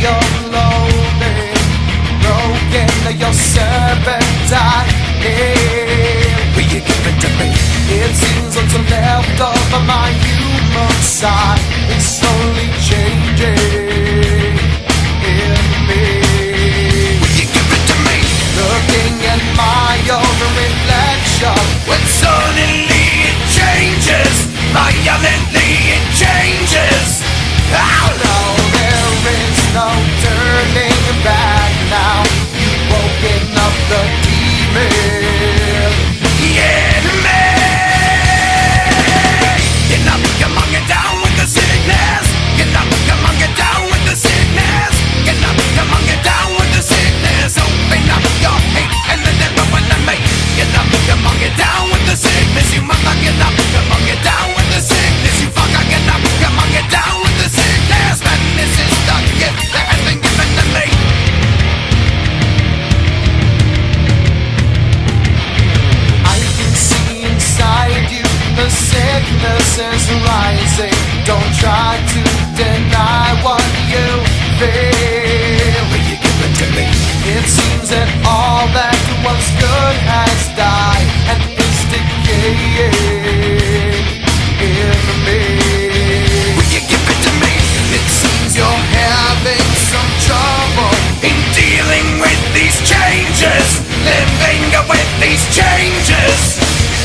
you're lonely, broken, you're serpentine. Will you give it to me? It seems what's left of my human side is slowly changing in me. Will you give it to me? Looking at my own reflection, when suddenly it changes, violently it changes. Oh no, there is no turning back now. You've woken up the demon in me. Get up, come on, get down with the sickness. Get up, come on, get down with the sickness. Get up, come on, get down with the sickness. Open up your hate and let it open to me. Get up, come on, get down with the sickness. You mother, get up, come on, get down with the sickness. You fucker, get up, come on, get down with the sickness. Madness is the gift that has been given to me. I can see inside you, the sickness is rising. Don't try to deny what you feel. Will you give it to me? It seems that all that was good has died and is decaying in me. Will you give it to me? It seems you're having some trouble in dealing with these changes, living with these changes.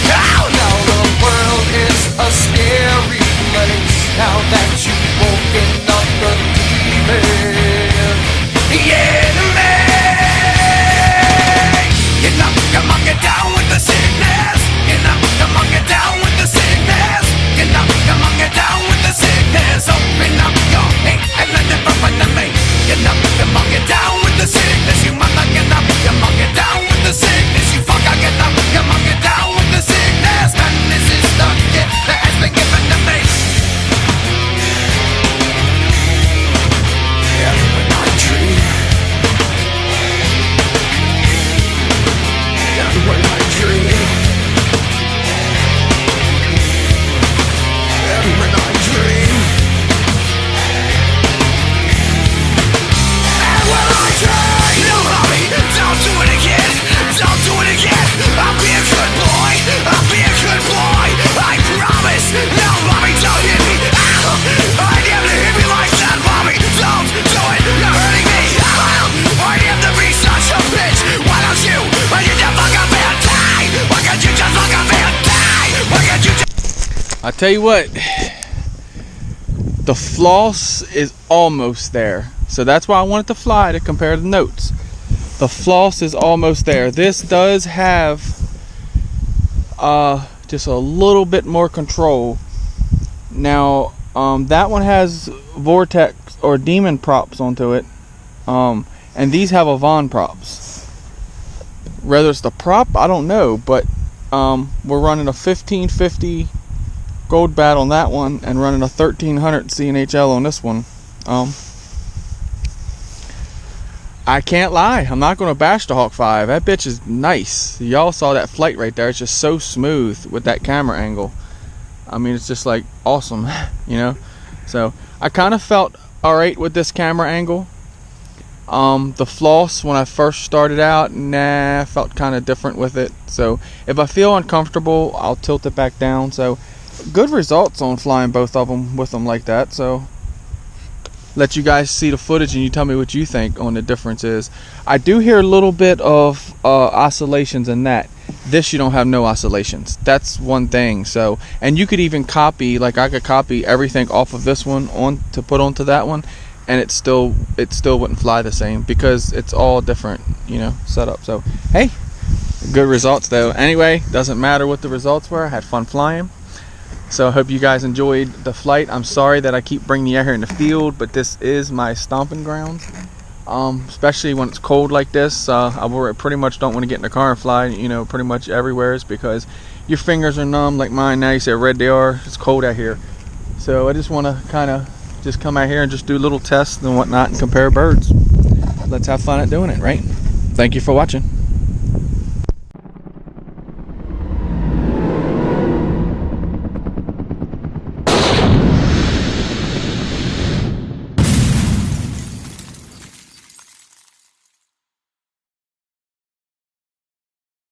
Oh no, the world is a scary place now that you've woken up the demon in me. Get up, come on, get down with the sickness. Get up, come on, get down with the sickness. Get up, come on, get down with the sickness. Open up your hate and let it open to me. Get up, come on, get down with the sickness. You mother, get up, come on, get down with the sickness. You fucker, get up, come on, get down with the sickness. Madness is the gift that has been given to me. When I dream, when I dream, when I dream, and when I dream. No, mommy, don't do it again. Don't do it again. I'll be a good boy. I'll be a good boy. I promise. No, mommy, don't hit me. I never hit me like that, mommy. Don't do it. You're hurting me. I am to be such a bitch. Why don't you? Why can't you fuck up and die? Why can't you just fuck up and die? Why can't you just... I tell you what, the floss is almost there. So that's why I wanted to fly to compare the notes. The floss is almost there. This does have just a little bit more control. Now, that one has vortex or demon props onto it. And these have Avon props. Whether it's the prop, I don't know, but we're running a 1550 gold bat on that one and running a 1300 CNHL on this one. I can't lie, I'm not going to bash the Hawk 5. That bitch is nice. Y'all saw that flight right there. It's just so smooth with that camera angle. I mean, it's just like awesome, you know. So I kind of felt alright with this camera angle. The floss, when I first started out, I felt kind of different with it. So if I feel uncomfortable, I'll tilt it back down. So good results on flying both of them with them like that. So let you guys see the footage and you tell me what you think on the differences. I do hear a little bit of oscillations in that. This you don't have no oscillations. That's one thing. So, and you could even copy, like I could copy everything off of this one on to put onto that one, and it still wouldn't fly the same because it's all different, you know, setup. So hey, good results though. Anyway, doesn't matter what the results were. I had fun flying. So I hope you guys enjoyed the flight. I'm sorry that I keep bringing you out here in the field, but this is my stomping grounds. Especially when it's cold like this. I pretty much don't want to get in the car and fly, you know, pretty much everywhere, because your fingers are numb like mine now. You see how red they are. It's cold out here. So I just want to kind of just come out here and just do little tests and whatnot and compare birds. Let's have fun at doing it, right? Thank you for watching.